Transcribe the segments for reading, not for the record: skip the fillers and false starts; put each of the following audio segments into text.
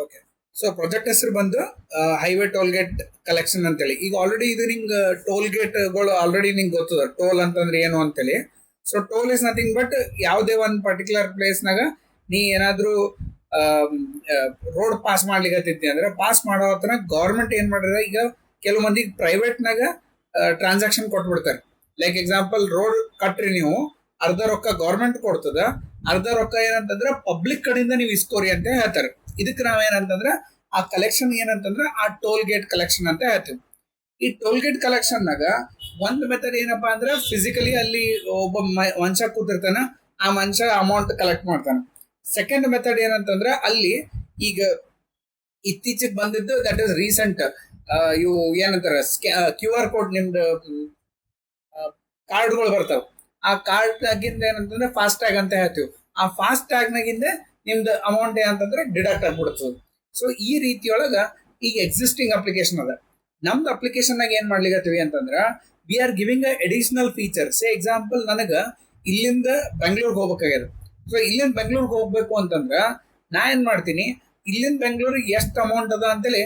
Okay. So project ಹೆಸರು ಬಂದು highway toll gate collection ಅಂತೇಳಿ. ಈಗ ಆಲ್ರೆಡಿ ಇದು ನಿಂಗೆ ಟೋಲ್ ಗೇಟ್ಗಳು ಆಲ್ರೆಡಿ ನಿಂಗೆ ಗೊತ್ತದ ಟೋಲ್ ಅಂತಂದ್ರೆ ಏನು ಅಂತೇಳಿ. So toll is nothing but ಯಾವುದೇ ಒಂದು ಪರ್ಟಿಕ್ಯುಲರ್ ಪ್ಲೇಸ್ನಾಗ ನೀ ಏನಾದರೂ ರೋಡ್ ಪಾಸ್ ಮಾಡ್ಲಿಕ್ಕೆ ಅಂದ್ರೆ ಪಾಸ್ ಮಾಡೋ ಹತ್ರ ಗೌರ್ಮೆಂಟ್ ಏನ್ ಮಾಡಿದ್ರೆ, ಈಗ ಕೆಲವು ಮಂದಿಗೆ ಪ್ರೈವೇಟ್ನಾಗ ಟ್ರಾನ್ಸಾಕ್ಷನ್ ಕೊಟ್ಬಿಡ್ತಾರೆ. ಲೈಕ್ ಎಕ್ಸಾಂಪಲ್, ರೋಡ್ ಕಟ್ರಿ ನೀವು, ಅರ್ಧ ರೊಕ್ಕ ಗೌರ್ಮೆಂಟ್ ಕೊಡ್ತದ, ಅರ್ಧ ರೊಕ್ಕ ಏನಂತಂದ್ರೆ ಪಬ್ಲಿಕ್ ಕಡೆಯಿಂದ ನೀವು ಇಸ್ಕೋರಿ ಅಂತ ಹೇಳ್ತಾರೆ. ಇದಕ್ಕೆ ನಾವೇನಂತಂದ್ರೆ ಆ ಕಲೆಕ್ಷನ್ ಏನಂತಂದ್ರೆ ಆ ಟೋಲ್ ಗೇಟ್ ಕಲೆಕ್ಷನ್ ಅಂತ ಹೇಳ್ತೀವಿ. ಈ ಟೋಲ್ ಗೇಟ್ ಕಲೆಕ್ಷನ್ ನಾಗ ಒಂದ್ ಮೆಥಡ್ ಏನಪ್ಪಾ ಅಂದ್ರೆ ಫಿಸಿಕಲಿ ಅಲ್ಲಿ ಒಬ್ಬ ಮನುಷ್ಯ ಕೂತಿರ್ತಾನ, ಆ ಮನುಷ್ಯ ಅಮೌಂಟ್ ಕಲೆಕ್ಟ್ ಮಾಡ್ತಾನೆ. ಸೆಕೆಂಡ್ ಮೆಥಡ್ ಏನಂತಂದ್ರೆ ಅಲ್ಲಿ ಈಗ ಇತ್ತೀಚೆಗೆ ಬಂದಿದ್ದು ದಟ್ ಇಸ್ ರೀಸೆಂಟ್, ಇವು ಏನಂತಾರ QR ಕೋಡ್, ನಿಮ್ದು ಕಾರ್ಡ್ಗಳು ಬರ್ತಾವ. ಆ ಕಾರ್ಡ್ ಆಗಿಂದ ಏನಂತಂದ್ರೆ ಫಾಸ್ಟ್ ಟ್ಯಾಗ್ ಅಂತ ಹೇಳ್ತೀವಿ. ಆ ಫಾಸ್ಟ್ ಟ್ಯಾಗ್ ನಾಗಿಂದ ನಿಮ್ದು ಅಮೌಂಟ್ ಏನಂತಂದ್ರೆ ಡಿಡಕ್ಟ್ ಆಗ್ಬಿಡ್ತದೆ. ಸೊ ಈ ರೀತಿಯೊಳಗ ಈಗ ಎಕ್ಸಿಸ್ಟಿಂಗ್ ಅಪ್ಲಿಕೇಶನ್ ಅದ. ನಮ್ದು ಅಪ್ಲಿಕೇಶನ್ ನಾಗ ಏನ್ ಮಾಡ್ಲಿಕತ್ತೀವಿ ಅಂತಂದ್ರ we are giving a additional feature. Say example, ನನಗ ಇಲ್ಲಿಂದ ಬೆಂಗಳೂರಿಗೆ ಹೋಗ್ಬೇಕಾಗ್ಯದ. ಸೊ ಇಲ್ಲಿಂದ ಬೆಂಗಳೂರಿಗೆ ಹೋಗ್ಬೇಕು ಅಂತಂದ್ರ ನಾ ಏನ್ ಮಾಡ್ತೀನಿ, ಇಲ್ಲಿಂದ ಬೆಂಗಳೂರಿಗೆ ಎಷ್ಟು ಅಮೌಂಟ್ ಅದ ಅಂತೇಳಿ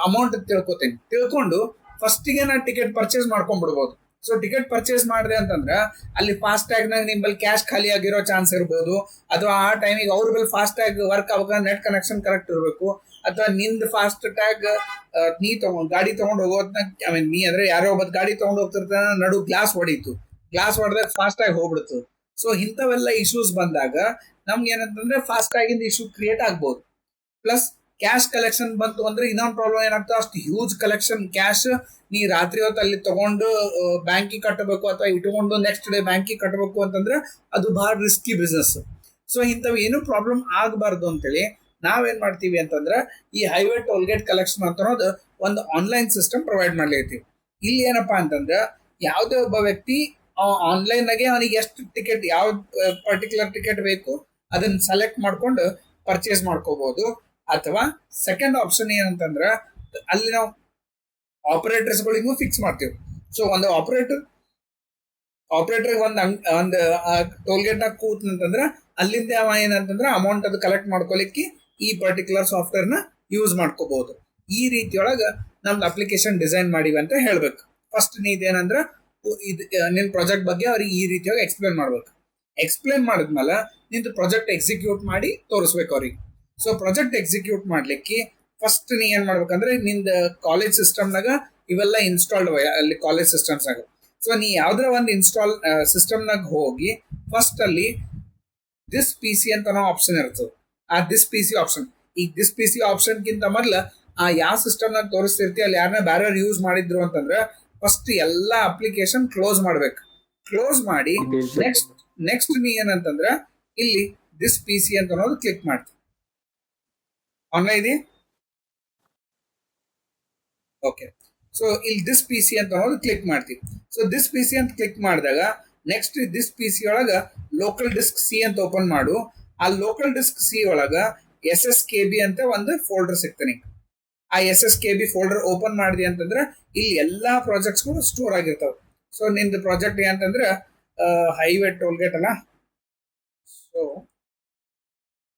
ಅಮೌಂಟ್ ತಿಳ್ಕೊತೀನಿ. ತಿಳ್ಕೊಂಡು ಫಸ್ಟಿಗೆ ನಾನು ಟಿಕೆಟ್ ಪರ್ಚೇಸ್ ಮಾಡ್ಕೊಂಡ್ಬಿಡ್ಬೋದು. ಸೊ ಟಿಕೆಟ್ ಪರ್ಚೇಸ್ ಮಾಡಿದೆ ಅಂತಂದ್ರೆ ಅಲ್ಲಿ ಫಾಸ್ಟ್ ಟ್ಯಾಗ್ನಾಗ ನಿಮ್ಮಲ್ಲಿ ಕ್ಯಾಶ್ ಖಾಲಿ ಆಗಿರೋ ಚಾನ್ಸ್ ಇರ್ಬೋದು, ಅಥವಾ ಆ ಟೈಮಿಗೆ ಅವ್ರ ಬಲ್ಲಿ ಫಾಸ್ಟ್ ಟ್ಯಾಗ್ ವರ್ಕ್ ಆಗ ನೆಟ್ ಕನೆಕ್ಷನ್ ಕರೆಕ್ಟ್ ಇರಬೇಕು, ಅಥವಾ ನಿಂದು ಫಾಸ್ಟ್ ಟ್ಯಾಗ್ ನೀ ಗಾಡಿ ತಗೊಂಡು ಹೋಗೋದ್ನಾಗ, ಐ ಮೀನ್ ನೀ ಅಂದ್ರೆ ಯಾರೋ ಒಬ್ಬ ಗಾಡಿ ತಗೊಂಡು ಹೋಗ್ತಿರ್ತಾನ, ನಡು ಗ್ಲಾಸ್ ಹೊಡೀತು, ಗ್ಲಾಸ್ ಹೊಡೆದಾಗ ಫಾಸ್ಟ್ ಟ್ಯಾಗ್ ಹೋಗ್ಬಿಡ್ತು. ಸೊ ಇಂಥವೆಲ್ಲ ಇಶ್ಯೂಸ್ ಬಂದಾಗ ನಮ್ಗೆ ಏನಂತಂದ್ರೆ ಫಾಸ್ಟ್ ಟ್ಯಾಗಿಂದ ಇಶ್ಯೂ ಕ್ರಿಯೇಟ್ ಆಗ್ಬೋದು. ಪ್ಲಸ್ ಕ್ಯಾಶ್ ಕಲೆಕ್ಷನ್ ಬಂತು ಅಂದ್ರೆ ಇನ್ನೊಂದು ಪ್ರಾಬ್ಲಮ್ ಏನಾಗ್ತದೆ, ಅಷ್ಟು ಹ್ಯೂಜ್ ಕಲೆಕ್ಷನ್ ಕ್ಯಾಶ್ ನೀ ರಾತ್ರಿ ಹೊತ್ತು ಅಲ್ಲಿ ತಗೊಂಡು ಬ್ಯಾಂಕಿಗೆ ಕಟ್ಟಬೇಕು, ಅಥವಾ ಇಟ್ಕೊಂಡು ನೆಕ್ಸ್ಟ್ ಡೇ ಬ್ಯಾಂಕಿಗೆ ಕಟ್ಟಬೇಕು ಅಂತಂದ್ರೆ ಅದು ಬಹಳ ರಿಸ್ಕಿ ಬಿಸ್ನೆಸ್. ಸೊ ಇಂಥವು ಏನು ಪ್ರಾಬ್ಲಮ್ ಆಗಬಾರ್ದು ಅಂತೇಳಿ ನಾವೇನ್ ಮಾಡ್ತೀವಿ ಅಂತಂದ್ರೆ ಈ ಹೈವೇ ಟೋಲ್ ಗೇಟ್ ಕಲೆಕ್ಷನ್ ಅಂತ ಅನ್ನೋದು ಒಂದು ಆನ್ಲೈನ್ ಸಿಸ್ಟಮ್ ಪ್ರೊವೈಡ್ ಮಾಡ್ಲಿರ್ತೀವಿ. ಇಲ್ಲಿ ಏನಪ್ಪಾ ಅಂತಂದ್ರೆ ಯಾವುದೇ ಒಬ್ಬ ವ್ಯಕ್ತಿ ಆನ್ಲೈನ್ ಆಗಿ ಅವನಿಗೆ ಎಷ್ಟು ಟಿಕೆಟ್, ಯಾವ ಪರ್ಟಿಕ್ಯುಲರ್ ಟಿಕೆಟ್ ಬೇಕು ಅದನ್ನ ಸೆಲೆಕ್ಟ್ ಮಾಡ್ಕೊಂಡು ಪರ್ಚೇಸ್ ಮಾಡ್ಕೋಬಹುದು. ಅಥವಾ ಸೆಕೆಂಡ್ ಆಪ್ಷನ್ ಏನಂತಂದ್ರ ಅಲ್ಲಿ ನಾವು ಆಪರೇಟರ್ಸ್ಗಳಿಗೂ ಫಿಕ್ಸ್ ಮಾಡ್ತೀವಿ. ಸೊ ಒಂದು ಆಪರೇಟರ್ ಒಂದು ಟೋಲ್ ಗೇಟ್ ನಾಗ ಕೂತಂತಂದ್ರ ಅಲ್ಲಿಂದ ಅವ ಏನಂತಂದ್ರ ಅಮೌಂಟ್ ಅದು ಕಲೆಕ್ಟ್ ಮಾಡ್ಕೊಲಿಕ್ಕೆ ಈ ಪರ್ಟಿಕ್ಯುಲರ್ ಸಾಫ್ಟ್ವೇರ್ ನ ಯೂಸ್ ಮಾಡ್ಕೋಬಹುದು. ಈ ರೀತಿಯೊಳಗ ನಮ್ದು ಅಪ್ಲಿಕೇಶನ್ ಡಿಸೈನ್ ಮಾಡಿವಿ ಅಂತ ಹೇಳ್ಬೇಕು. ಫಸ್ಟ್ ನೀದೇನಂದ್ರ ನಿನ್ ಪ್ರಾಜೆಕ್ಟ್ ಬಗ್ಗೆ ಅವ್ರಿಗೆ ಈ ರೀತಿಯಾಗಿ ಎಕ್ಸ್ಪ್ಲೇನ್ ಮಾಡ್ಬೇಕು. ಎಕ್ಸ್ಪ್ಲೇನ್ ಮಾಡಿದ್ಮೇಲೆ ನಿಂದು ಪ್ರಾಜೆಕ್ಟ್ ಎಕ್ಸಿಕ್ಯೂಟ್ ಮಾಡಿ ತೋರಿಸ್ಬೇಕು ಅವ್ರಿಗೆ. ಸೊ ಪ್ರಾಜೆಕ್ಟ್ ಎಕ್ಸಿಕ್ಯೂಟ್ ಮಾಡ್ಲಿಕ್ಕೆ ಫಸ್ಟ್ ನೀ ಏನ್ ಮಾಡ್ಬೇಕಂದ್ರೆ ನಿಂದ ಕಾಲೇಜ್ ಸಿಸ್ಟಮ್ನಾಗ ಇವೆಲ್ಲ ಇನ್ಸ್ಟಾಲ್ಡ್ ಅಲ್ಲಿ ಕಾಲೇಜ್ ಸಿಸ್ಟಮ್ಸ್ನಾಗ. ಸೊ ನೀ ಯಾವ್ದಾರ ಒಂದು ಇನ್ಸ್ಟಾಲ್ ಸಿಸ್ಟಮ್ನಾಗ ಹೋಗಿ ಫಸ್ಟ್ ಅಲ್ಲಿ ದಿಸ್ PC ಅಂತ ನಾವು ಆಪ್ಷನ್ ಇರ್ತದೆ. ಆ ದಿಸ್ PC ಆಪ್ಷನ್, ಈ ದಿಸ್ PC ಆಪ್ಷನ್ಗಿಂತ ಮೊದಲ ಆ ಯಾವ ಸಿಸ್ಟಮ್ನಾಗ ತೋರಿಸ್ತಿರ್ತಿ ಅಲ್ಲಿ ಯಾರನ್ನ ಬೇರೆ ಯೂಸ್ ಮಾಡಿದ್ರು ಅಂತಂದ್ರೆ ಫಸ್ಟ್ ಎಲ್ಲ ಅಪ್ಲಿಕೇಶನ್ ಕ್ಲೋಸ್ ಮಾಡ್ಬೇಕು. ಕ್ಲೋಸ್ ಮಾಡಿ ನೆಕ್ಸ್ಟ್ ನೀ ಏನಂತಂದ್ರ ಇಲ್ಲಿ ದಿಸ್ PC ಅಂತ ಅನ್ನೋದು ಕ್ಲಿಕ್ ಮಾಡ್ತೀವಿ. ಆನ್ಲೈನ್ ಇದೆ. ಓಕೆ. ಸೊ ಇಲ್ಲಿ ದಿಸ್ PC ಅಂತ ಅನ್ನೋದು ಕ್ಲಿಕ್ ಮಾಡ್ತೀವಿ. ಸೊ ದಿಸ್ PC ಅಂತ ಕ್ಲಿಕ್ ಮಾಡಿದಾಗ ನೆಕ್ಸ್ಟ್ ದಿಸ್ PC ಒಳಗ ಲೋಕಲ್ ಡಿಸ್ಕ್ C ಅಂತ ಓಪನ್ ಮಾಡು. ಆ ಲೋಕಲ್ ಡಿಸ್ಕ್ C ಒಳಗ SSKB ಅಂತ ಒಂದು ಫೋಲ್ಡರ್ ಸಿಗ್ತಾನೆ. ಆ SSKB ಫೋಲ್ಡರ್ ಓಪನ್ ಮಾಡಿದೆ ಅಂತಂದ್ರೆ ಇಲ್ಲಿ ಎಲ್ಲಾ ಪ್ರಾಜೆಕ್ಟ್ಸ್ಗಳು ಸ್ಟೋರ್ ಆಗಿರ್ತಾವ. ಸೊ ನಿಂದು ಪ್ರಾಜೆಕ್ಟ್ ಏನಂತಂದ್ರೆ ಹೈವೇ ಟೋಲ್ ಗೇಟ್ ಅಲ್ಲ. ಸೊ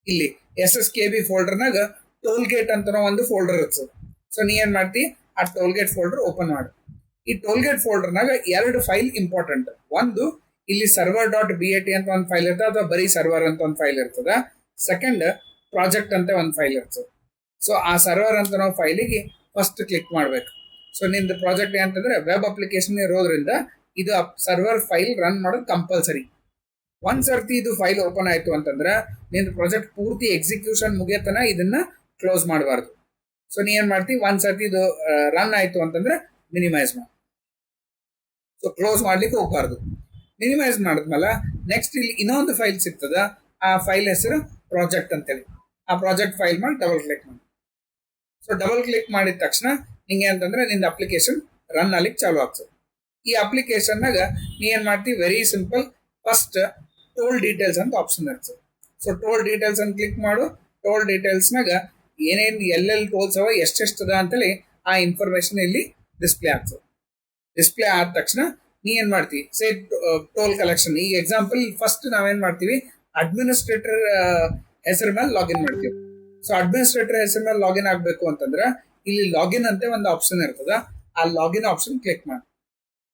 ಇಲ್ಲಿ SSKB ಫೋಲ್ಡರ್ನಾಗ ಟೋಲ್ ಗೇಟ್ ಅಂತ ಒಂದು ಫೋಲ್ಡರ್ ಇರ್ತದೆ. ಸೊ ನೀ ಏನ್ ಮಾಡ್ತಿ, ಆ ಟೋಲ್ ಗೇಟ್ ಫೋಲ್ಡರ್ ಓಪನ್ ಮಾಡು. ಈ ಟೋಲ್ ಗೇಟ್ ಫೋಲ್ಡರ್ನಾಗ 2 ಫೈಲ್ ಇಂಪಾರ್ಟೆಂಟ್. ಒಂದು ಇಲ್ಲಿ server.bat ಅಂತ ಒಂದು ಫೈಲ್ ಇರ್ತದೆ, ಅಥವಾ ಬರೀ ಸರ್ವರ್ ಅಂತ ಒಂದು ಫೈಲ್ ಇರ್ತದ. ಸೆಕೆಂಡ್ ಪ್ರಾಜೆಕ್ಟ್ ಅಂತ ಒಂದು ಫೈಲ್ ಇರ್ತದೆ. ಸೊ ಆ ಸರ್ವರ್ ಅಂತ ನಾವು ಫೈಲಿಗೆ ಫಸ್ಟ್ ಕ್ಲಿಕ್ ಮಾಡ್ಬೇಕು. ಸೊ ನಿಂದು ಪ್ರಾಜೆಕ್ಟ್ ಏನಂತಂದ್ರೆ ವೆಬ್ ಅಪ್ಲಿಕೇಶನ್ ಇರೋದ್ರಿಂದ ಇದು ಸರ್ವರ್ ಫೈಲ್ ರನ್ ಮಾಡೋದು ಕಂಪಲ್ಸರಿ. ಒಂದ್ ಸರ್ತಿ ಇದು ಫೈಲ್ ಓಪನ್ ಆಯ್ತು ಅಂತಂದ್ರೆ ನಿಂದು ಪ್ರಾಜೆಕ್ಟ್ ಪೂರ್ತಿ ಎಕ್ಸಿಕ್ಯೂಷನ್ ಮುಗಿಯತನ ಇದನ್ನ ಕ್ಲೋಸ್ ಮಾಡಬಾರ್ದು. ಸೊ ನೀ ಏನ್ ಮಾಡ್ತೀವಿ, ಒಂದ್ ಸರ್ತಿ ಇದು ರನ್ ಆಯ್ತು ಅಂತಂದ್ರೆ ಮಿನಿಮೈಸ್ ಮಾಡಿ. ಸೊ ಕ್ಲೋಸ್ ಮಾಡ್ಲಿಕ್ಕೆ ಹೋಗ್ಬಾರ್ದು. ಮಿನಿಮೈಸ್ ಮಾಡಿದ್ಮೇಲೆ ನೆಕ್ಸ್ಟ್ ಇಲ್ಲಿ ಇನ್ನೊಂದು ಫೈಲ್ ಸಿಗ್ತದ. ಆ ಫೈಲ್ ಹೆಸರು ಪ್ರಾಜೆಕ್ಟ್ ಅಂತೇಳಿ. ಆ ಪ್ರಾಜೆಕ್ಟ್ ಫೈಲ್ ಮಾಡಿ ಡಬಲ್ ಕ್ಲಿಕ್ ಮಾಡಿ. ಸೊ ಡಬಲ್ ಕ್ಲಿಕ್ ಮಾಡಿದ ತಕ್ಷಣ ನಿಂಗೆ ಅಂತಂದ್ರೆ ನಿಂದ ಅಪ್ಲಿಕೇಶನ್ ರನ್ ಆಗ್ಲಿಕ್ಕೆ ಚಾಲು ಆಗ್ತದೆ. ಈ ಅಪ್ಲಿಕೇಶನ್ನಾಗ ನೀ ಏನ್ ಮಾಡ್ತೀವಿ, very simple, first toll details ಅಂತ ಆಪ್ಷನ್ ಇರ್ತದೆ. ಸೊ ಟೋಲ್ ಡೀಟೇಲ್ಸ್ ಅಂತ ಕ್ಲಿಕ್ ಮಾಡು. ಟೋಲ್ ಡೀಟೇಲ್ಸ್ನಾಗ ಏನೇನು ಎಲ್ಲೆಲ್ಲಿ ಟೋಲ್ಸ್ ಅವ ಎಷ್ಟೆಷ್ಟದ ಅಂತೇಳಿ ಆ ಇನ್ಫಾರ್ಮೇಶನ್ ಇಲ್ಲಿ ಡಿಸ್ಪ್ಲೇ ಆಗ್ತದೆ. ಡಿಸ್ಪ್ಲೇ ಆದ ತಕ್ಷಣ ನೀ ಏನ್ ಮಾಡ್ತೀವಿ, ಸೇ ಟೋಲ್ ಕಲೆಕ್ಷನ್. ಈ ಎಕ್ಸಾಂಪಲ್ ಫಸ್ಟ್ ನಾವೇನ್ ಮಾಡ್ತೀವಿ, ಅಡ್ಮಿನಿಸ್ಟ್ರೇಟರ್ ಹೆಸರು ಮೇಲೆ ಲಾಗಿನ್ ಮಾಡ್ತೀವಿ. ಸೊ ಅಡ್ಮಿನಿಸ್ಟ್ರೇಟರ್ ಹೆಸರು ಮೇಲೆ ಲಾಗಿನ್ ಆಗಬೇಕು ಅಂತಂದ್ರೆ ಇಲ್ಲಿ ಲಾಗಿನ್ ಅಂತ ಒಂದು ಆಪ್ಷನ್ ಇರ್ತದ, ಆ ಲಾಗಿನ್ ಆಪ್ಷನ್ ಕ್ಲಿಕ್ ಮಾಡಿ.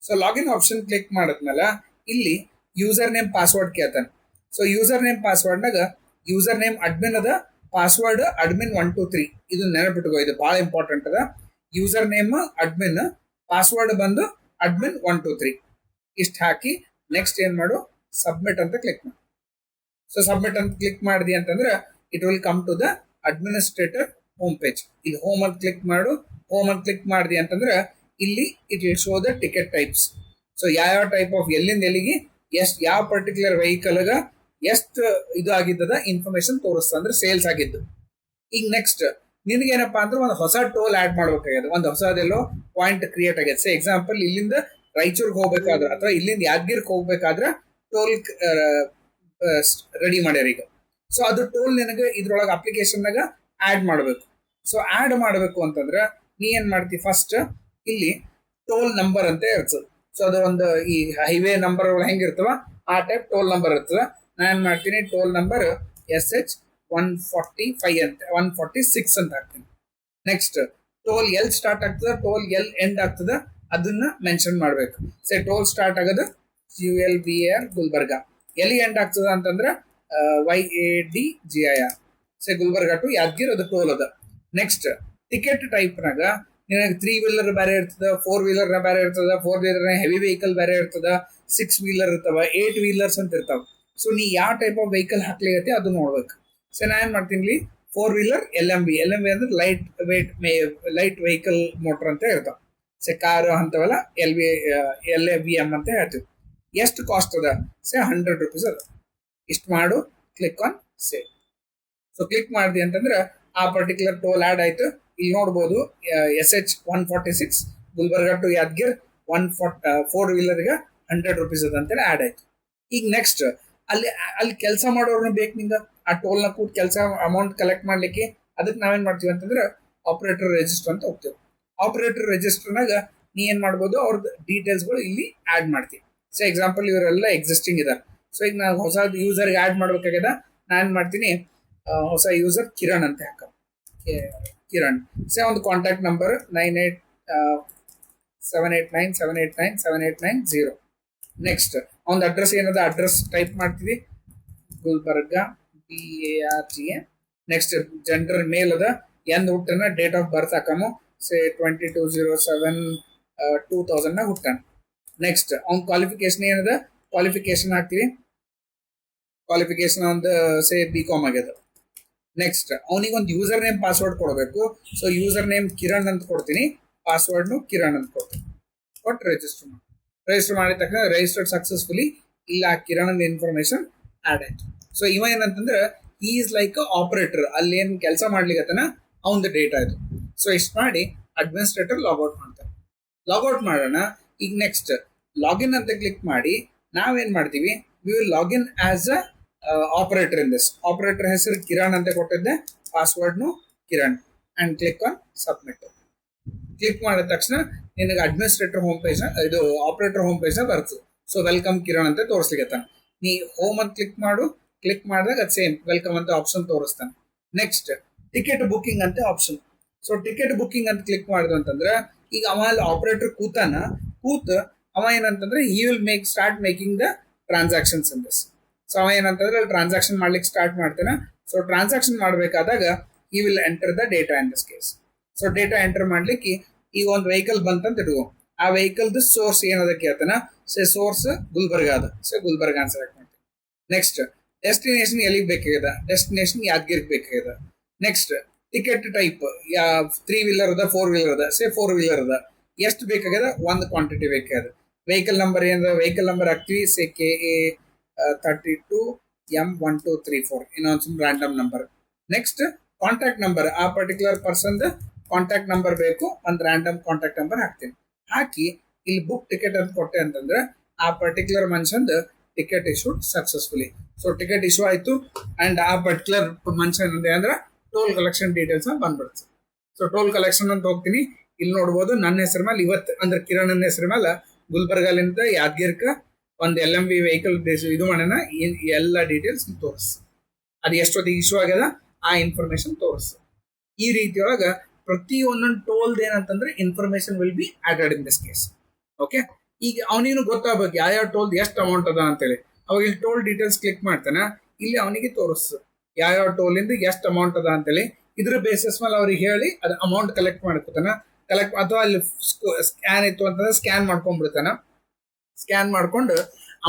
ಸೊ ಲಾಗಿನ್ ಆಪ್ಷನ್ ಕ್ಲಿಕ್ ಮಾಡಿದ್ಮೇಲೆ ಇಲ್ಲಿ ಯೂಸರ್ ನೇಮ್ ಪಾಸ್ವರ್ಡ್ ಕೇಳ್ತಾನೆ. ಸೊ ಯೂಸರ್ ನೇಮ್ ಪಾಸ್ವರ್ಡ್ನಾಗ ಯೂಸರ್ ನೇಮ್ ಅಡ್ಮಿನ್ ಅದ, ಪಾಸ್ವರ್ಡ್ ಅಡ್ಮಿನ್ 123. ಇದು ನೆನಪಿಟ್ಕೋ, ಇದು ಭಾಳ ಇಂಪಾರ್ಟೆಂಟ್ ಅದ. ಯೂಸರ್ ನೇಮ್ ಅಡ್ಮಿನ್, ಪಾಸ್ವರ್ಡ್ ಬಂದು ಅಡ್ಮಿನ್ 123 ಇಷ್ಟು ಹಾಕಿ ನೆಕ್ಸ್ಟ್ ಏನ್ ಮಾಡು, ಸಬ್ಮಿಟ್ ಅಂತ ಕ್ಲಿಕ್ ಮಾಡಿ. ಸೊ ಸಬ್ಮಿಟ್ ಅಂತ ಕ್ಲಿಕ್ ಮಾಡಿದಿ ಅಂತಂದ್ರೆ it will come to the administrator home page. ಇಲ್ಲಿ ಹೋಮ್ ಅಂತ ಕ್ಲಿಕ್ ಮಾಡು. ಹೋಮ್ ಅಂತ ಕ್ಲಿಕ್ ಮಾಡಿದಿ ಅಂತಂದ್ರೆ ಇಲ್ಲಿ it will show the ticket types. So ಯಾವ ಟೈಪ್ ಆಫ್ ಎಲ್ಲಿಂದ ಎಲ್ಲಿಗೆ ಎಷ್ಟು ಯಾವ ಪರ್ಟಿಕ್ಯುಲರ್ ವೆಹಿಕಲ್ಗ ಎಷ್ಟು ಇದು ಆಗಿದ್ದದ ಇನ್ಫಾರ್ಮೇಶನ್ ತೋರಿಸ್ತಾ, ಅಂದ್ರೆ ಸೇಲ್ಸ್ ಆಗಿದ್ದು. ಈಗ ನೆಕ್ಸ್ಟ್ ನಿನಗೇನಪ್ಪಾ ಅಂದ್ರೆ ಒಂದು ಹೊಸ ಟೋಲ್ ಆಡ್ ಮಾಡ್ಬೇಕಾಗ್ಯದ, ಒಂದು ಹೊಸದೆಲ್ಲೋ ಪಾಯಿಂಟ್ ಕ್ರಿಯೇಟ್ ಆಗ್ಯದ. ಸೊ ಎಕ್ಸಾಂಪಲ್ ಇಲ್ಲಿಂದ ರಾಯಚೂರ್ಗೆ ಹೋಗ್ಬೇಕಾದ್ರೆ ಅಥವಾ ಇಲ್ಲಿಂದ ಯಾದಗಿರ್ಗೆ ಹೋಗ್ಬೇಕಾದ್ರೆ ಟೋಲ್ ರೆಡಿ ಮಾಡ್ಯಾರ ಈಗ. ಸೊ ಅದು ಟೋಲ್ ನಿನಗೆ ಇದ್ರೊಳಗೆ ಅಪ್ಲಿಕೇಶನ್ನಾಗ ಆಡ್ ಮಾಡಬೇಕು. ಸೊ ಆಡ್ ಮಾಡಬೇಕು ಅಂತಂದ್ರೆ ನೀ ಏನ್ ಮಾಡ್ತಿ, ಫಸ್ಟ್ ಇಲ್ಲಿ ಟೋಲ್ ನಂಬರ್ ಅಂತ ಇರ್ತದೆ. ಸೊ ಅದು ಒಂದು ಈ ಹೈವೇ ನಂಬರ್ ಹೆಂಗಿರ್ತವ ಆ ಟೈಪ್ ಟೋಲ್ ನಂಬರ್ ಇರ್ತದೆ. ನಾನು ಏನ್ ಮಾಡ್ತೀನಿ, ಟೋಲ್ ನಂಬರ್ SH145 ಅಂತ 146 ಅಂತ ಹಾಕ್ತೀನಿ. ನೆಕ್ಸ್ಟ್ ಟೋಲ್ ಎಲ್ ಸ್ಟಾರ್ಟ್ ಆಗ್ತದ, ಟೋಲ್ ಎಲ್ ಎಂಡ್ ಆಗ್ತದ, ಅದನ್ನ ಮೆನ್ಷನ್ ಮಾಡ್ಬೇಕು. ಸೇ ಟೋಲ್ ಸ್ಟಾರ್ಟ್ ಆಗೋದು ULBAR ಗುಲ್ಬರ್ಗಾ, ಎಲ್ಲಿ ಎಂಡ್ ಆಗ್ತದ ಅಂತಂದ್ರೆ YADGIR. Say Gulbarga to Yadgir ಅದು ಟೋಲ್ ಅದ. ನೆಕ್ಸ್ಟ್ ಟಿಕೆಟ್ ಟೈಪ್ನಾಗ ನಿನಗೆ 3 ವೀಲರ್ ಬೇರೆ ಇರ್ತದ, 4 ವೀಲರ್ ಬೇರೆ ಇರ್ತದ, 4 ವೀಲರ್ ಹೆವಿ ವೆಹಿಕಲ್ ಬೇರೆ ಇರ್ತದ, 6 ವೀಲರ್ ಇರ್ತವ, 8 ವೀಲರ್ಸ್ ಅಂತ ಇರ್ತಾವ. ಸೊ ನೀ ಯಾವ ಟೈಪ್ ಆಫ್ ವೆಹಿಕಲ್ ಹಾಕ್ಲಿಗತ್ತೆ ಅದು ನೋಡ್ಬೇಕು. ಸೊ ನಾ ಏನ್ ಮಾಡ್ತೀನಿ, 4 ವೀಲರ್ LMV ಅಂದ್ರೆ ಲೈಟ್ ವೆಹಿಕಲ್ ಮೋಟರ್ ಅಂತ ಇರ್ತಾವ. ಸೊ ಕಾರ್ ಅಂತವಲ್ಲ LAVM ಅಂತ ಹೇಳ್ತೀವಿ. ಎಷ್ಟು ಕಾಸ್ಟ್ ಅದ, ಸೇ 100 ರೂಪೀಸ್ ಅದ. ಇಷ್ಟು ಮಾಡು, click on save. So click ಮಾಡಿದೆ ಅಂತಂದ್ರೆ ಆ ಪರ್ಟಿಕ್ಯುಲರ್ ಟೋಲ್ ಆಡ್ ಆಯ್ತು. ಇಲ್ಲಿ ನೋಡ್ಬೋದು SH146 ಗುಲ್ಬರ್ಗಾ ಟು ಯಾದಗಿರ್ 4 ವೀಲರ್ಗೆ 100 ರೂಪೀಸ್ ಅದ ಅಂತೇಳಿ ಆಡ್ ಆಯ್ತು. ಈಗ ನೆಕ್ಸ್ಟ್ ಅಲ್ಲಿ ಕೆಲಸ ಮಾಡೋರ್ನ ಬೇಕು ನಿಂಗೆ ಆ ಟೋಲ್ನ ಕೂಟ್ ಕೆಲಸ ಅಮೌಂಟ್ ಕಲೆಕ್ಟ್ ಮಾಡ್ಲಿಕ್ಕೆ. ಅದಕ್ಕೆ ನಾವೇನ್ ಮಾಡ್ತೀವಿ ಅಂತಂದ್ರೆ ಆಪರೇಟರ್ ರಿಜಿಸ್ಟರ್ ಅಂತ ಹೋಗ್ತೀವಿ. ಆಪರೇಟರ್ ರಿಜಿಸ್ಟರ್ನಾಗ ನೀ ಏನ್ ಮಾಡ್ಬೋದು, ಅವ್ರದ್ದು ಡೀಟೇಲ್ಸ್ಗಳು ಇಲ್ಲಿ ಆಡ್ ಮಾಡ್ತೀವಿ. ಸೊ ಎಕ್ಸಾಂಪಲ್ ಇವರೆಲ್ಲ ಎಕ್ಸಿಸ್ಟಿಂಗ್ ಇದಾರೆ. ಸೊ ಈಗ ನಾನು ಹೊಸ ಯೂಸರ್ಗೆ ಆಡ್ ಮಾಡ್ಬೇಕಾಗ್ಯದ, ನಾನು ಏನ್ ಮಾಡ್ತೀನಿ, ಹೊಸ ಯೂಸರ್ ಕಿರಣ್ ಅಂತ ಹಾಕ, ಕಿರಣ್. ಸೊ ಒಂದು ಕಾಂಟ್ಯಾಕ್ಟ್ ನಂಬರ್ 98789789789789 ನೆಕ್ಸ್ಟ್ ಒಂದು ಅಡ್ರೆಸ್ ಏನದ ಅಡ್ರೆಸ್ ಟೈಪ್ ಮಾಡ್ತೀವಿ, Gulbarga BARGA. Next gender male ಅದ, ಎಂದ್ ಹುಟ್ಟನ, ಡೇಟ್ ಆಫ್ ಬರ್ತ್ ಹಾಕಮು, ಸೇ 22/07/2000 ಹುಟ್ಟಾನ. ನೆಕ್ಸ್ಟ್ ಅವ್ನ ಕ್ವಾಲಿಫಿಕೇಶನ್ ಏನದ, ಕ್ವಾಲಿಫಿಕೇಶನ್ ಹಾಕ್ತಿವಿ, ಕ್ವಾಲಿಫಿಕೇಶನ್ ಒಂದು ಸೇ BCom ಆಗ್ಯದ. ನೆಕ್ಸ್ಟ್ ಅವನಿಗೆ ಒಂದು ಯೂಸರ್ ನೇಮ್ ಪಾಸ್ವರ್ಡ್ ಕೊಡಬೇಕು. ಸೊ ಯೂಸರ್ ನೇಮ್ ಕಿರಣ್ ಅಂತ ಕೊಡ್ತೀನಿ, ಪಾಸ್ವರ್ಡ್ನು ಕಿರಣ್ ಅಂತ ಕೊಡ್ತೀನಿ, ಕೊಟ್ಟು ರಿಜಿಸ್ಟರ್ ಮಾಡಿದ ತಕ್ಷಣ ರಿಜಿಸ್ಟರ್ಡ್ ಸಕ್ಸಸ್ಫುಲಿ. ಇಲ್ಲ ಕಿರಣ್ ಇನ್ಫಾರ್ಮೇಶನ್ ಆಡ್ ಆಯ್ತು. ಸೊ ಇವ ಏನಂತಂದ್ರೆ ಈ ಈಸ್ ಲೈಕ್ ಆಪರೇಟರ್, ಅಲ್ಲಿ ಏನ್ ಕೆಲಸ ಮಾಡ್ಲಿಕ್ಕತನ ಅವನದು ಡೇಟಾ ಇದು. ಸೊ ಇಷ್ಟು ಮಾಡಿ ಅಡ್ಮಿನಿಸ್ಟ್ರೇಟರ್ ಲಾಗೌಟ್ ಮಾಡ್ತಾರೆ. ಲಾಗೌಟ್ ಮಾಡೋಣ. ಈಗ ನೆಕ್ಸ್ಟ್ ಲಾಗಿನ್ ಅಂತ ಕ್ಲಿಕ್ ಮಾಡಿ ನಾವೇನ್ ಮಾಡ್ತೀವಿ, we will login as a operator in this. Operator ಹೆಸರು ಕಿರಣ್ ಅಂತ ಕೊಟ್ಟಿದ್ದೆ, ಪಾಸ್ವರ್ಡ್ನು Kiran, and click on submit. Click ಮಾಡಿದ ತಕ್ಷಣ ನಿನಗೆ ಅಡ್ಮಿನಿಸ್ಟ್ರೇಟರ್ ಹೋಮ್ ಪೇಜ್, ಇದು ಆಪರೇಟರ್ ಹೋಮ್ ಪೇಜ್ ಬರ್ತದೆ. ಸೊ ವೆಲ್ಕಮ್ ಕಿರಣ್ ಅಂತ ತೋರಿಸ್ಲಿಕ್ಕೆ ನೀ ಹೋಮ್ ಅಂತ ಕ್ಲಿಕ್ ಮಾಡು. ಕ್ಲಿಕ್ ಮಾಡಿದಾಗ ಅದು ಸೇಮ್ ವೆಲ್ಕಮ್ ಅಂತ ಆಪ್ಷನ್ ತೋರಿಸ್ತಾನೆ. ನೆಕ್ಸ್ಟ್ ಟಿಕೆಟ್ ಬುಕಿಂಗ್ ಅಂತ ಆಪ್ಷನ್. ಸೊ ಟಿಕೆಟ್ ಬುಕಿಂಗ್ ಅಂತ ಕ್ಲಿಕ್ ಮಾಡಿದ್ರು ಅಂತಂದ್ರೆ ಈಗ ಅವ ಅಲ್ಲಿ ಆಪರೇಟರ್ ಕೂತ್ ಅವ ಏನಂತಂದ್ರೆ he will start making the transactions in this. So ಅವ ಏನಂತಂದ್ರೆ ಟ್ರಾನ್ಸಾಕ್ಷನ್ ಮಾಡ್ಲಿಕ್ಕೆ ಸ್ಟಾರ್ಟ್ ಮಾಡ್ತಾನೆ. ಸೊ ಟ್ರಾನ್ಸಾಕ್ಷನ್ ಮಾಡಬೇಕಾದಾಗ he will enter the data in this case. So data enter ಮಾಡ್ಲಿಕ್ಕೆ ಈಗ ಒಂದು ವೆಹಿಕಲ್ ಬಂತಂತ ಇಟ್ಕೋ, ಆ ವೆಹಿಕಲ್ದು ಸೋರ್ಸ್ ಏನದಕ್ಕೆ ಹೇಳ್ತಾನ, ಸೇ ಸೋರ್ಸ್ ಗುಲ್ಬರ್ಗಾ ಅದ, ಸೊ ಗುಲ್ಬರ್ಗಾ ಅಂತ ಸೆಲೆಕ್ಟ್ ಮಾಡ್ತೀವಿ. ನೆಕ್ಸ್ಟ್ ಡೆಸ್ಟಿನೇಷನ್ ಎಲ್ಲಿಗೆ ಬೇಕಾಗ್ಯದ, ಡೆಸ್ಟಿನೇಷನ್ ಯಾದಗಿರ್ಗೆ ಬೇಕಾಗ್ಯದ. ನೆಕ್ಸ್ಟ್ ಟಿಕೆಟ್ ಟೈಪ್ 3 ವೀಲರ್ ಅದ, 4 ವೀಲರ್ ಅದ, ಸೇ 4 ವೀಲರ್ ಅದ, ಎಷ್ಟು ಬೇಕಾಗ್ಯದ, ಒಂದು ಕ್ವಾಂಟಿಟಿ ಬೇಕಾಗ್ಯದ. ವೆಹಿಕಲ್ ನಂಬರ್ ಏನದ, ವೆಹಿಕಲ್ ನಂಬರ್ ಹಾಕ್ತಿವಿ, ಸೇ KA 32M1234, ಇನ್ನೊಂದು random number. Next contact number, ಆ ಪರ್ಟಿಕ್ಯುಲರ್ ಪರ್ಸನ್ದ ಕಾಂಟ್ಯಾಕ್ಟ್ ನಂಬರ್ ಬೇಕು, ಒಂದು ರ್ಯಾಂಡಮ್ ಕಾಂಟ್ಯಾಕ್ಟ್ ನಂಬರ್ ಹಾಕ್ತೀನಿ. ಹಾಕಿ ಇಲ್ಲಿ ಬುಕ್ ಟಿಕೆಟ್ ಅಂತ ಕೊಟ್ಟೆ ಅಂತಂದ್ರೆ ಆ ಪರ್ಟಿಕ್ಯುಲರ್ ಮನುಷ್ಯಂದು ticket issued successfully. So ticket issue ಆಯ್ತು ಅಂಡ್ ಆ ಪರ್ಟಿಕ್ಯುಲರ್ ಮನುಷ್ಯ ಅಂದ್ರೆ ಟೋಲ್ ಕಲೆಕ್ಷನ್ ಡೀಟೇಲ್ಸ್ ಬಂದ್ಬಿಡುತ್ತೆ. ಸೊ ಟೋಲ್ ಕಲೆಕ್ಷನ್ ಅಂತ ಹೋಗ್ತೀನಿ. ಇಲ್ಲಿ ನೋಡ್ಬೋದು ನನ್ನ ಹೆಸರು ಮೇಲೆ ಇವತ್ತು ಅಂದ್ರೆ ಕಿರಣ್ ಹೆಸರು ಮೇಲೆ ಗುಲ್ಬರ್ಗಾಲಿಂದ ಯಾದಗಿರ್ಕ ಒಂದು LMV ವೆಹಿಕಲ್ ಇದು ಮಾಡೋಣ, ಎಲ್ಲ ಡೀಟೇಲ್ಸ್ ತೋರಿಸ್. ಅದು ಎಷ್ಟೊತ್ತಿಗೆ ಇಶ್ಯೂ ಆಗ್ಯದ ಆ ಇನ್ಫಾರ್ಮೇಶನ್ ತೋರಿಸು. ಈ ರೀತಿಯೊಳಗ ಪ್ರತಿ ಒಂದೊಂದು ಟೋಲ್ಡ್ ಏನಂತಂದ್ರೆ information will be added in this case. Okay, ಈಗ ಅವನಿಗೂ ಗೊತ್ತಾಗಬೇಕು ಯಾವ ಟೋಲ್ಡ್ ಎಷ್ಟು ಅಮೌಂಟ್ ಅದ ಅಂತೇಳಿ. ಅವಾಗ ಇಲ್ಲಿ ಟೋಲ್ ಡೀಟೇಲ್ಸ್ ಕ್ಲಿಕ್ ಮಾಡ್ತಾನ, ಇಲ್ಲಿ ಅವನಿಗೆ ತೋರಿಸು ಯಾವ ಟೋಲಿಂದ ಎಷ್ಟು ಅಮೌಂಟ್ ಅದ ಅಂತೇಳಿ. ಇದ್ರ ಬೇಸಿಸ್ ಮೇಲೆ ಅವ್ರಿಗೆ ಹೇಳಿ ಅದು ಅಮೌಂಟ್ ಕಲೆಕ್ಟ್ ಮಾಡ್ಕೊತಾನ. ಅಥವಾ ಅಲ್ಲಿ ಸ್ಕ್ಯಾನ್ ಇತ್ತು ಅಂತಂದ್ರೆ ಸ್ಕ್ಯಾನ್ ಮಾಡ್ಕೊಂಡ್ಬಿಡ್ತಾನ. ಸ್ಕ್ಯಾನ್ ಮಾಡ್ಕೊಂಡು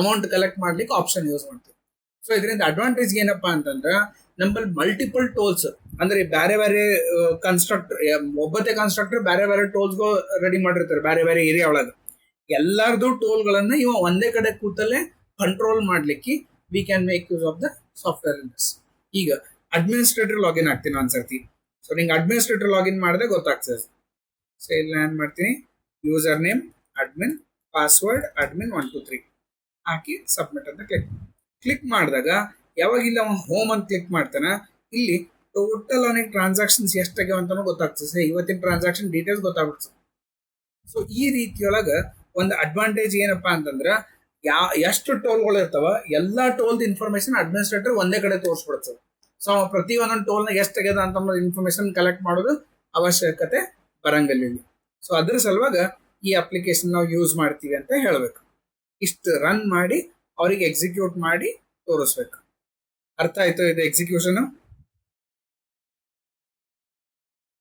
ಅಮೌಂಟ್ ಕಲೆಕ್ಟ್ ಮಾಡ್ಲಿಕ್ಕೆ ಆಪ್ಷನ್ ಯೂಸ್ ಮಾಡ್ತೀವಿ. ಸೊ ಇದರಿಂದ ಅಡ್ವಾಂಟೇಜ್ ಏನಪ್ಪಾ ಅಂತಂದ್ರೆ ನಮ್ಮಲ್ಲಿ ಮಲ್ಟಿಪಲ್ ಟೋಲ್ಸ್ ಅಂದ್ರೆ ಬೇರೆ ಬೇರೆ ಕನ್ಸ್ಟ್ರಕ್ಟರ್, ಒಬ್ಬತ್ತೆ ಕನ್ಸ್ಟ್ರಕ್ಟರ್ ಬೇರೆ ಬೇರೆ ಟೋಲ್ಸ್ಗಳು ರೆಡಿ ಮಾಡಿರ್ತಾರೆ ಬೇರೆ ಬೇರೆ ಏರಿಯಾ ಒಳಗೆ. ಎಲ್ಲಾರ್ದು ಟೋಲ್ಗಳನ್ನ ಇವ ಒಂದೇ ಕಡೆ ಕೂತಲ್ಲೇ ಕಂಟ್ರೋಲ್ ಮಾಡ್ಲಿಕ್ಕೆ we can make use of the software in this. ಈಗ ಅಡ್ಮಿನಿಸ್ಟ್ರೇಟರ್ ಲಾಗಿನ್ ಆಗ್ತೀನಿ ಒಂದ್ಸರ್ತಿ. ಸೊ ನಿಂಗೆ ಅಡ್ಮಿನಿಸ್ಟ್ರೇಟರ್ ಲಾಗಿನ್ ಮಾಡಿದ್ರೆ ಗೊತ್ತಾಗ್ತದೆ. ಸೊ ಇಲ್ಲಿ ನಾನು ಮಾಡ್ತೀನಿ user name admin, password admin 1 2 3 ಹಾಕಿ ಸಬ್ಮಿಟ್ ಅಂತ ಕ್ಲಿಕ್ ಮಾಡಿದಾಗ ಯಾವಾಗ ಇಲ್ಲಿ ಅವನು ಹೋಮ್ ಅಂತ ಕ್ಲಿಕ್ ಮಾಡ್ತಾನ, ಇಲ್ಲಿ ಟೋಟಲ್ ಅವನಿಗೆ ಟ್ರಾನ್ಸಾಕ್ಷನ್ಸ್ ಎಷ್ಟಾಗ್ಯಾವ ಅಂತಾನು ಗೊತ್ತಾಗ್ತದೆ. ಇವತ್ತಿನ ಟ್ರಾನ್ಸಾಕ್ಷನ್ ಡೀಟೇಲ್ಸ್ ಗೊತ್ತಾಗ್ಬಿಡ್ತದೆ. ಸೊ ಈ ರೀತಿಯೊಳಗ ಒಂದು ಅಡ್ವಾಂಟೇಜ್ ಏನಪ್ಪಾ ಅಂತಂದ್ರ ಎಷ್ಟು ಟೋಲ್ಗಳು ಇರ್ತಾವ ಎಲ್ಲಾ ಟೋಲ್ದ ಇನ್ಫಾರ್ಮೇಶನ್ ಅಡ್ಮಿನಿಸ್ಟ್ರೇಟರ್ ಒಂದೇ ಕಡೆ ತೋರಿಸ್ಬಿಡ್ತದೆ. ಸೊ ಪ್ರತಿ ಒಂದೊಂದು ಟೋಲ್ನ ಎಷ್ಟಾಗ್ಯದ ಅಂತ ಇನ್ಫಾರ್ಮೇಶನ್ ಕಲೆಕ್ಟ್ ಮಾಡೋದು ಅವಶ್ಯಕತೆ ಬರಂಗಿಲ್ಲ ಇಲ್ಲಿ. ಸೊ ಅದ್ರ ಸಲುವಾಗ ಈ ಅಪ್ಲಿಕೇಶನ್ ನಾವು ಯೂಸ್ ಮಾಡ್ತೀವಿ ಅಂತ ಹೇಳ್ಬೇಕು. ಇಷ್ಟು ರನ್ ಮಾಡಿ ಅವ್ರಿಗೆ ಎಕ್ಸಿಕ್ಯೂಟ್ ಮಾಡಿ ತೋರಿಸ್ಬೇಕು. ಅರ್ಥ ಆಯ್ತು ಇದು ಎಕ್ಸಿಕ್ಯೂಷನ್?